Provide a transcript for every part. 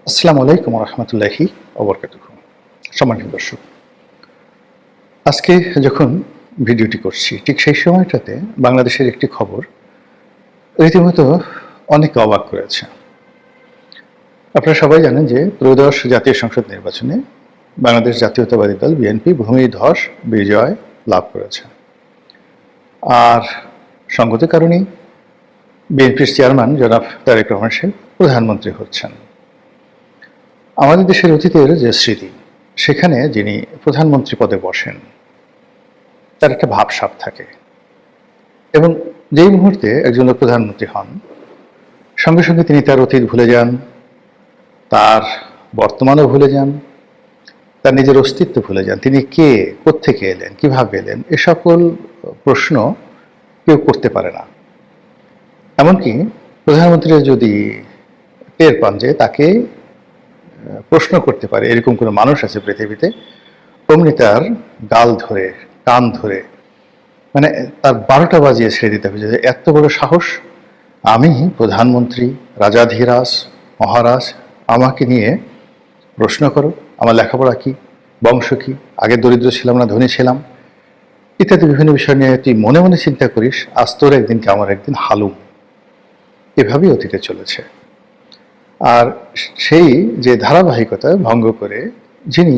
আসসালামু আলাইকুম রহমতুল্লাহি ওবরকাতুহ। সম্মানিত দর্শক, আজকে যখন ভিডিওটি করছি ঠিক সেই সময়টাতে বাংলাদেশের একটি খবর রীতিমতো অনেক অবাক করেছে। আপনারা সবাই জানেন যে ত্রয়োদশ জাতীয় সংসদ নির্বাচনে বাংলাদেশ জাতীয়তাবাদী দল বিএনপি ভূমিধস বিজয় লাভ করেছে। আর সঙ্গত কারণেই বিএনপির চেয়ারম্যান জনাব তারেক রহমান সাহেব প্রধানমন্ত্রী হচ্ছেন। আমাদের দেশের অতীতের যে স্মৃতি, সেখানে যিনি প্রধানমন্ত্রী পদে বসেন তার একটা ভাবসাব থাকে, এবং যেই মুহূর্তে একজন লোক প্রধানমন্ত্রী হন সঙ্গে সঙ্গে তিনি তার অতীত ভুলে যান, তার বর্তমানও ভুলে যান, তার নিজের অস্তিত্ব ভুলে যান। তিনি কে, কোত্থেকে এলেন, কিভাবে এলেন, এ সকল প্রশ্ন কেউ করতে পারে না। এমনকি প্রধানমন্ত্রী যদি টের পান যে তাকে প্রশ্ন করতে পারে এরকম কোনো মানুষ আছে পৃথিবীতে, অমনি তার গাল ধরে, কান ধরে, মানে তার 12টা বাজিয়ে ছেড়ে দিতে হবে যে এত বড় সাহস, আমি প্রধানমন্ত্রী, রাজাধিরাজ, মহারাজ, আমাকে নিয়ে প্রশ্ন করো, আমার লেখাপড়া কি, বংশ কি, আগে দরিদ্র ছিলাম না ধনী ছিলাম, ইত্যাদি বিভিন্ন বিষয় নিয়ে তুই মনে মনে চিন্তা করিস, আজ তোর একদিন কি আমার একদিন হালুম। এভাবেই অতীতে চলেছে। আর সেই যে ধারাবাহিকতা ভঙ্গ করে যিনি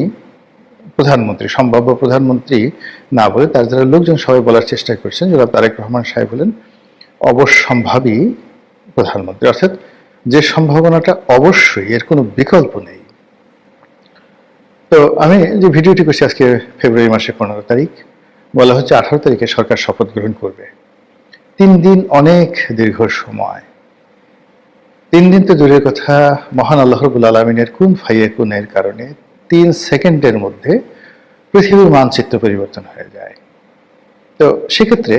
প্রধানমন্ত্রী, সম্ভাব্য প্রধানমন্ত্রী না বলে তার যারা লোকজন সবাই বলার চেষ্টা করছেন, যারা তারেক রহমান সাহেব হলেন অবশ্যম্ভাবী প্রধানমন্ত্রী, অর্থাৎ যে সম্ভাবনাটা অবশ্যই, এর কোনো বিকল্প নেই। তো আমি যে ভিডিওটি করছি আজকে ফেব্রুয়ারি মাসের 15 তারিখ, বলা হচ্ছে 18 তারিখে সরকার শপথ গ্রহণ করবে। 3 দিন অনেক দীর্ঘ সময়। 3 দিন তো দূরের কথা, মহান আল্লাহ রাব্বুল আলামিনের কুন ফায়াকুনের কারণে 3 সেকেন্ডের মধ্যে পৃথিবীর মানচিত্র পরিবর্তন হয়ে যায়। তো সেক্ষেত্রে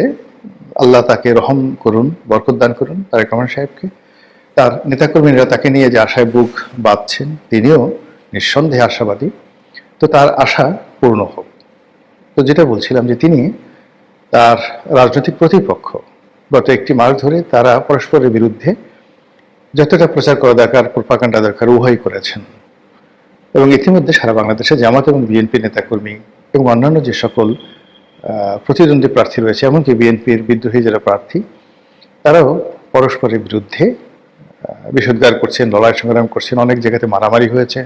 আল্লাহ তাকে রহম করুন, বরকত দান করুন তারেক রহমান সাহেবকে। তার নেতাকর্মীরা তাকে নিয়ে যে আশায় বুক বাঁধছেন, তিনিও নিঃসন্দেহে আশাবাদী। তো তার আশা পূর্ণ হোক। তো যেটা বলছিলাম যে তিনি তার রাজনৈতিক প্রতিপক্ষ গত একটি মাস ধরে তারা পরস্পরের বিরুদ্ধে যতটা প্রচার করা দরকার, প্রোপাগান্ডা দরকার, উভয়ই করেছেন। এবং ইতিমধ্যে সারা বাংলাদেশে জামাত এবং বিএনপি নেতাকর্মী এবং অন্যান্য যে সকল প্রতিদ্বন্দ্বী প্রার্থী রয়েছে, এমনকি বিএনপির বিদ্রোহী যারা প্রার্থী, তারাও পরস্পরের বিরুদ্ধে বিষোদ্গার করছেন, লড়াই সংগ্রাম করছেন, অনেক জায়গাতে মারামারি হয়েছে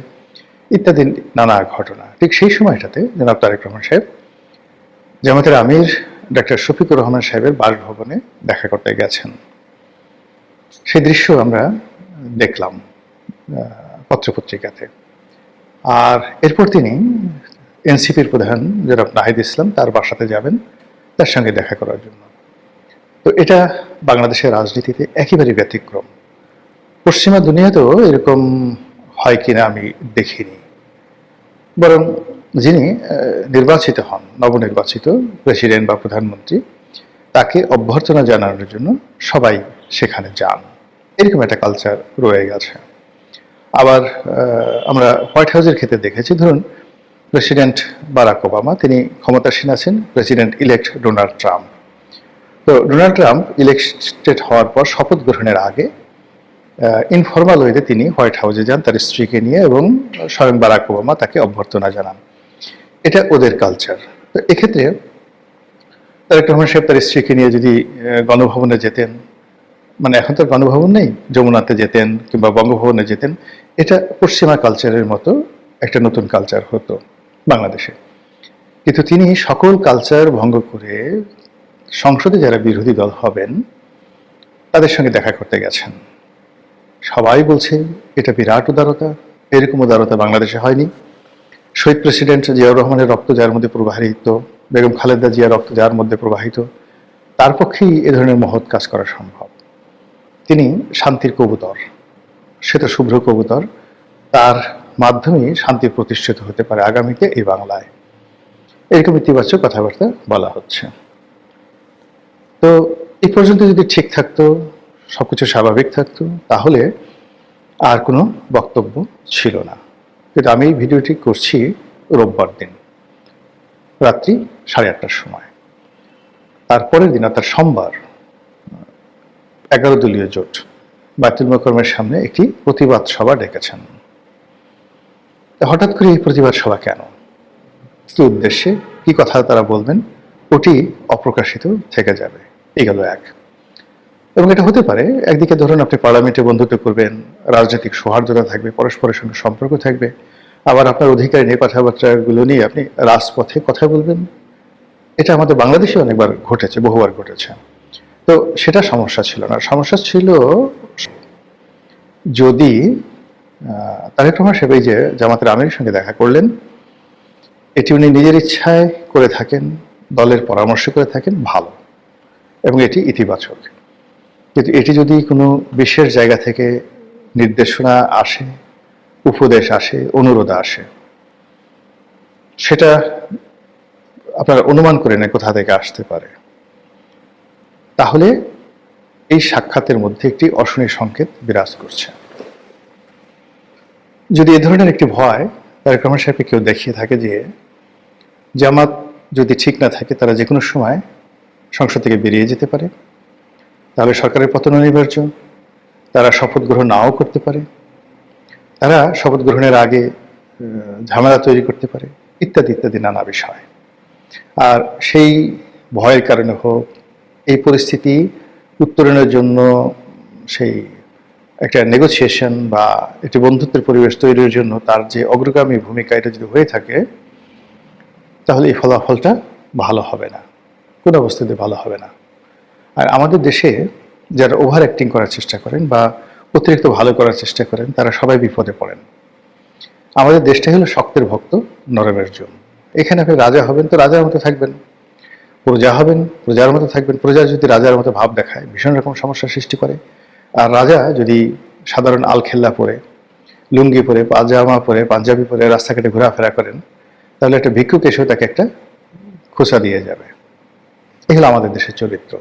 ইত্যাদি নানা ঘটনা। ঠিক সেই সময়টাতে জনাব তারেক রহমান সাহেব জামাতের আমির ডক্টর শফিকুর রহমান সাহেবের বাসভবনে দেখা করতে গেছেন। সেই দৃশ্য আমরা দেখলাম পত্রপত্রিকাতে। আর এরপর তিনি এনসিপির প্রধান জনাব নাহিদ ইসলাম তার বাসাতে যাবেন তার সঙ্গে দেখা করার জন্য। তো এটা বাংলাদেশের রাজনীতিতে একেবারে ব্যতিক্রম। পশ্চিমা দুনিয়াতেও এরকম হয় কিনা আমি দেখিনি। বরং যিনি নির্বাচিত হন, নবনির্বাচিত প্রেসিডেন্ট বা প্রধানমন্ত্রী, তাকে অভ্যর্থনা জানানোর জন্য সবাই সেখানে যান। এরকম একটা কালচার রয়ে গেছে। আবার আমরা হোয়াইট হাউসের ক্ষেত্রে দেখেছি, ধরুন প্রেসিডেন্ট বারাক ওবামা, তিনি ক্ষমতাসীন আছেন, প্রেসিডেন্ট ইলেক্ট ডোনাল্ড ট্রাম্প। তো ডোনাল্ড ট্রাম্প ইলেক্টেড হওয়ার পর শপথ গ্রহণের আগে ইনফরমাল ওয়েতে তিনি হোয়াইট হাউসে যান তার স্ত্রীকে নিয়ে, এবং স্বয়ং বারাক ওবামা তাকে অভ্যর্থনা জানান। এটা ওদের কালচার। তো এক্ষেত্রে তারেক রহমান সাহেব তার স্ত্রীকে নিয়ে যদি গণভবনে যেতেন, মানে এখন তো গণভবন নেই, যমুনাতে যেতেন কিংবা বঙ্গভবনে যেতেন, এটা পশ্চিমা কালচারের মতো একটা নতুন কালচার হতো বাংলাদেশে। কিন্তু তিনি সকল কালচার ভঙ্গ করে সংসদে যারা বিরোধী দল হবেন তাদের সঙ্গে দেখা করতে গেছেন। সবাই বলছে এটা বিরাট উদারতা, এরকম উদারতা বাংলাদেশে হয়নি। শহীদ প্রেসিডেন্ট জিয়াউর রহমানের রক্ত যার মধ্যে প্রবাহিত, বেগম খালেদা জিয়ার রক্ত যার মধ্যে প্রবাহিত, তার পক্ষেই এ ধরনের মহৎ কাজ করা সম্ভব। তিনি শান্তির কবুতর, শ্বেত শুভ্র কবুতর, তার মাধ্যমেই শান্তি প্রতিষ্ঠিত হতে পারে আগামীতে এই বাংলায়। এরকম ইতিবাচক কথাবার্তা বলা হচ্ছে। তো এই পর্যন্ত যদি ঠিক থাকতো, সবকিছু স্বাভাবিক থাকতো, তাহলে আর কোনো বক্তব্য ছিল না। কিন্তু আমি এই ভিডিওটি করছি রোববার দিন রাত্রি 8:30টার সময়। তারপরের দিন অর্থাৎ সোমবার 11 দলীয় জোট বায়তুল মোকাররমের সামনে একটি প্রতিবাদ সভা ডেকেছেন। হঠাৎ করে এই প্রতিবাদ সভা কেন, কি উদ্দেশ্যে, কি কথা তারা বলবেন, ওটি অপ্রকাশিত থেকে যাবে। এই গেল এক। এবং এটা হতে পারে, একদিকে ধরুন আপনি পার্লামেন্টে বন্ধুত্ব করবেন, রাজনৈতিক সৌহার্দ্যতা থাকবে, পরস্পরের সঙ্গে সম্পর্ক থাকবে, আবার আপনার অধিকার নিয়ে কথাবার্তাগুলো নিয়ে আপনি রাজপথে কথা বলবেন। এটা আমাদের বাংলাদেশে অনেকবার ঘটেছে, বহুবার ঘটেছে। তো সেটা সমস্যা ছিল না। সমস্যা ছিল যদি তারেক রহমান সাহেব এই যে জামাতের আমিরের সঙ্গে দেখা করলেন, এটি উনি নিজের ইচ্ছায় করে থাকেন, দলের পরামর্শ করে থাকেন, ভালো, এবং এটি ইতিবাচক। কিন্তু এটি যদি কোনো বিশেষ জায়গা থেকে নির্দেশনা আসে, উপদেশ আসে, অনুরোধ আসে, সেটা আপনারা অনুমান করে নেন কোথা থেকে আসতে পারে, তাহলে এই সাক্ষাতের মধ্যে একটি অশনি সংকেত বিরাজ করছে। যদি এ ধরনের একটি ভয় তারেক রহমান সাহেবকে কেউ দেখিয়ে থাকে যে জামাত যদি ঠিক না থাকে তারা যে কোনো সময় সংসদ থেকে বেরিয়ে যেতে পারে, তাহলে সরকারের পতন অনিবার্য, তারা শপথ গ্রহণ নাও করতে পারে, তারা শপথ গ্রহণের আগে ঝামেলা তৈরি করতে পারে, ইত্যাদি ইত্যাদি নানা বিষয়। আর সেই ভয়ের কারণে হোক, এই পরিস্থিতি উত্তরণের জন্য সেই একটা নেগোসিয়েশন বা একটি বন্ধুত্বের পরিবেশ তৈরির জন্য তার যে অগ্রগামী ভূমিকা, এটা যদি হয়ে থাকে, তাহলে এই ফলাফলটা ভালো হবে না, কোনো অবস্থাতে ভালো হবে না। আর আমাদের দেশে যারা ওভার অ্যাক্টিং করার চেষ্টা করেন বা অতিরিক্ত ভালো করার চেষ্টা করেন, তারা সবাই বিপদে পড়েন। আমাদের দেশটাই হলো শক্তের ভক্ত, নরমের জন্য। এখানে আপনি রাজা হবেন তো রাজার মতো থাকবেন, প্রজা হবেন প্রজার মতো থাকবেন। প্রজা যদি রাজার মতো ভাব দেখায়, ভীষণ রকম সমস্যার সৃষ্টি করে। আর রাজা যদি সাধারণ আলখেল্লা পরে, লুঙ্গি পরে, পাজামা পরে, পাঞ্জাবি পরে রাস্তাঘাটে ঘোরাফেরা করেন, তাহলে একটা ভিক্ষুক এসেও তাকে একটা খোঁচা দিয়ে যাবে। এই হলো আমাদের দেশের চরিত্র।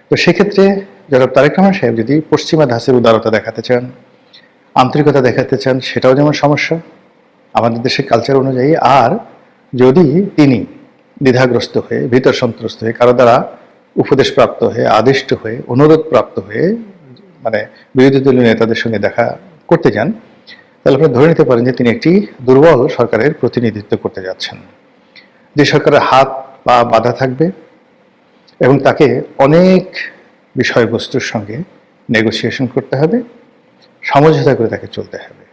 তো সেক্ষেত্রে যারা তারেক রহমান সাহেব যদি পশ্চিমা ধাঁচের উদারতা দেখাতে চান, আন্তরিকতা দেখাতে চান, সেটাও যেমন সমস্যা আমাদের দেশের কালচার অনুযায়ী। আর যদি তিনি দ্বিধাগ্রস্ত হয়ে, ভীতর সন্ত্রস্ত হয়ে, কারো দ্বারা উপদেশপ্রাপ্ত হয়ে, আদিষ্ট হয়ে, অনুরোধ প্রাপ্ত হয়ে মানে বিরোধী দলীয় নেতাদের সঙ্গে দেখা করতে যান, তাহলে আপনি ধরে নিতে পারেন যে তিনি একটি দুর্বল সরকারের প্রতিনিধিত্ব করতে যাচ্ছেন, যে সরকারের হাত পা বাঁধা থাকবে এবং তাকে অনেক বিষয়বস্তুর সঙ্গে নেগোসিয়েশন করতে হবে, সমঝোতা করে তাকে চলতে হবে।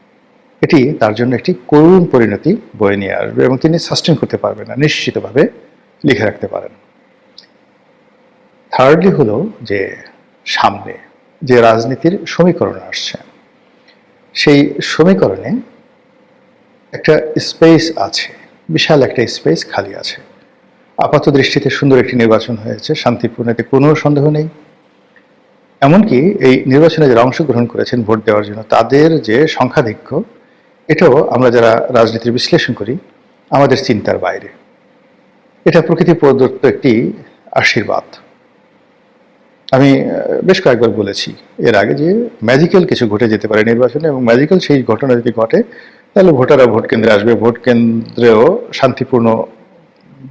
এটি তার জন্য একটি করুণ পরিণতি বয়ে নিয়ে আসবে এবং তিনি সাস্টেন করতে পারবেন না, নিশ্চিতভাবে লিখে রাখতে পারেন। থার্ডলি হলো যে সামনে যে রাজনীতির সমীকরণ আসছে, সেই সমীকরণে একটা স্পেস আছে, বিশাল একটা স্পেস খালি আছে। আপাত দৃষ্টিতে সুন্দর একটি নির্বাচন হয়েছে, শান্তিপূর্ণ, এতে কোনো সন্দেহ নেই। এমনকি এই নির্বাচনে যারা অংশগ্রহণ করেছেন ভোট দেওয়ার জন্য, তাদের যে সংখ্যাধিক্য, এটাও আমরা যারা রাজনীতির বিশ্লেষণ করি আমাদের চিন্তার বাইরে। এটা প্রকৃতি প্রদত্ত একটি আশীর্বাদ। আমি বেশ কয়েকবার বলেছি এর আগে যে ম্যাজিক্যাল কিছু ঘটে যেতে পারে নির্বাচনে, এবং ম্যাজিক্যাল সেই ঘটনা যদি ঘটে, তাহলে ভোটাররা ভোট কেন্দ্রে আসবে, ভোট কেন্দ্রেও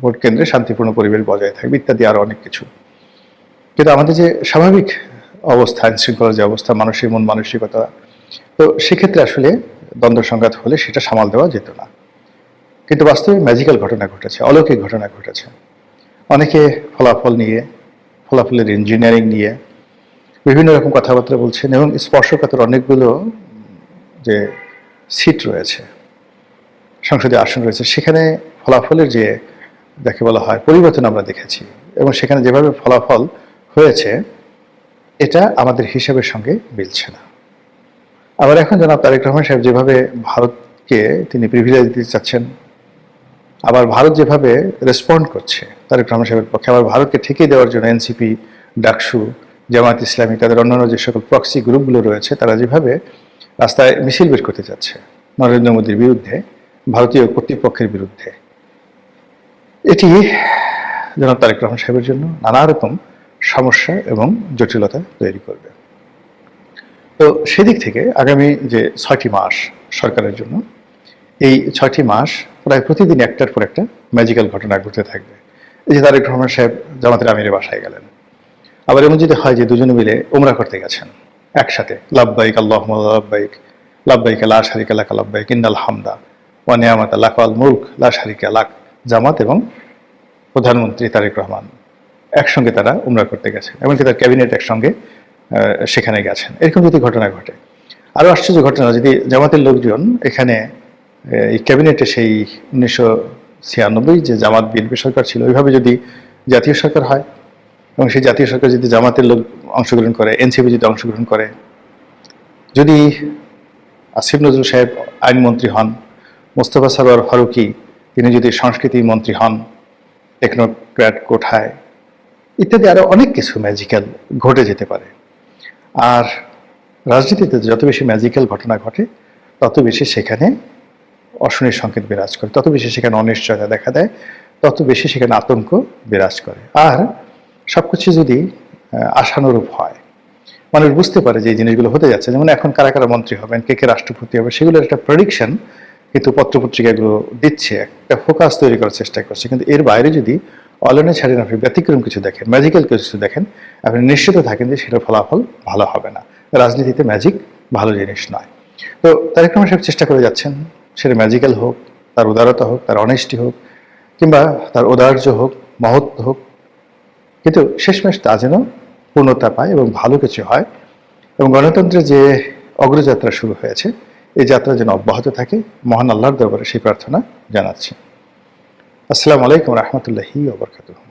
ভোট কেন্দ্রে শান্তিপূর্ণ পরিবেশ বজায় থাকবে, ইত্যাদি আরো অনেক কিছু। কিন্তু আমাদের যে স্বাভাবিক অবস্থা, আইন শৃঙ্খলার যে অবস্থা, মানুষের মন মানসিকতা, তো সেক্ষেত্রে আসলে দ্বন্দ্ব সংঘাত হলে সেটা সামাল দেওয়া যেত না। কিন্তু বাস্তবে ম্যাজিক্যাল ঘটনা ঘটেছে, অলৌকিক ঘটনা ঘটেছে। অনেকে ফলাফল নিয়ে, ফলাফলের ইঞ্জিনিয়ারিং নিয়ে বিভিন্ন রকম কথাবার্তা বলছেন, এবং স্পর্শকাতর অনেকগুলো যে সিট রয়েছে, সংসদীয় আসন রয়েছে, সেখানে ফলাফলের যে যাকে বলা হয় পরিবর্তন আমরা দেখেছি, এবং সেখানে যেভাবে ফলাফল হয়েছে, এটা আমাদের হিসাবের সঙ্গে মিলছে না। আবার এখন জনাব তারেক রহমান সাহেব যেভাবে ভারতকে তিনি প্রিভিলেজ দিতে চাচ্ছেন, আবার ভারত যেভাবে রেসপন্ড করছে তারেক রহমান সাহেবের পক্ষে, আবার ভারতকে ঠেকিয়ে দেওয়ার জন্য এনসিপি, ডাকসু, জামায়াত ইসলামী, তাদের অন্যান্য যে সকল প্রক্সি গ্রুপগুলো রয়েছে, তারা যেভাবে রাস্তায় মিছিল বের করতে যাচ্ছে নরেন্দ্র মোদীর বিরুদ্ধে, ভারতীয় কর্তৃপক্ষের বিরুদ্ধে, এটি জনাব তারেক রহমান সাহেবের জন্য নানা রকম সমস্যা এবং জটিলতা তৈরি করবে। তো সেদিক থেকে আগামী যে 6টি মাস সরকারের জন্য, এই 6টি মাস প্রায় প্রতিদিন একটার পর একটা ম্যাজিক্যাল ঘটনা ঘটতে থাকবে। এই যে তারেক রহমান সাহেব জামাতের আমিরের বাসায় গেলেন, আবার এমন যদি হয় যে দুজনে মিলে উমরা করতে গেছেন একসাথে, লাব্বাইক আল্লাহুম্মা লাব্বাইক, লাব্বাইক লা শারীকা লাক লাব্বাইক ইন্নাল হামদা ওয়া নিয়ামাত লাকাল মুলক লা শারিকা লাক, জামাত এবং প্রধানমন্ত্রী তারেক রহমান একসঙ্গে তারা উমরা করতে গেছেন, এমনকি তার ক্যাবিনেট একসঙ্গে সেখানে গেছেন। এরকম যদি ঘটনা ঘটে, আরও আশ্চর্য ঘটনা, যদি জামাতের লোকজন এখানে এই ক্যাবিনেটে সেই 1996 যে জামাত বিএনপি সরকার ছিল, ওইভাবে যদি জাতীয় সরকার হয় এবং সেই জাতীয় সরকার যদি জামাতের লোক অংশগ্রহণ করে, এনসিপি যদি অংশগ্রহণ করে, যদি আসিফ নজরুল সাহেব আইনমন্ত্রী হন, মোস্তফা সরোয়ার ফারুকী তিনি যদি সংস্কৃতি মন্ত্রী হন টেকনোক্র্যাট কোঠায়, ইত্যাদি আরো অনেক কিছু ম্যাজিক্যাল ঘটে যেতে পারে। আর রাজনীতিতে যত বেশি ম্যাজিক্যাল ঘটনা ঘটে তত বেশি সেখানে অশনির সংকেত বিরাজ করে, তত বেশি সেখানে অনিশ্চয়তা দেখা দেয়, তত বেশি সেখানে আতঙ্ক বিরাজ করে। আর সবকিছু যদি আশানুরূপ হয়, মানুষ বুঝতে পারে যে এই জিনিসগুলো হতে যাচ্ছে, যেমন এখন কারা কারা মন্ত্রী হবেন, কে কে রাষ্ট্রপতি হবে, সেগুলোর একটা প্রেডিকশন কিন্তু পত্রপত্রিকাগুলো দিচ্ছে, একটা ফোকাস তৈরি করার চেষ্টা করছে। কিন্তু এর বাইরে যদি অলনে ছাড়েন, আপনি ব্যতিক্রম কিছু দেখেন, ম্যাজিক্যাল কিছু দেখেন, আপনি নিশ্চিত থাকেন যে সেটার ফলাফল ভালো হবে না। রাজনীতিতে ম্যাজিক ভালো জিনিস নয়। তো তারেক রহমান সাহেব চেষ্টা করে যাচ্ছেন, সেটা ম্যাজিক্যাল হোক, তার উদারতা হোক, তার অনেস্টি হোক, কিংবা তার ঔদার্য হোক, মহত্ব হোক, কিন্তু শেষমেশ তা যেন পূর্ণতা পায় এবং ভালো কিছু হয়, এবং গণতন্ত্রের যে অগ্রযাত্রা শুরু হয়েছে এই যাত্রা যেন অব্যাহত থাকে। মহান আল্লাহর দরবারে সেই প্রার্থনা জানাচ্ছি। আসসালামু আলাইকুম রহমতুল্লাহি ওয়া বারাকাতুহু।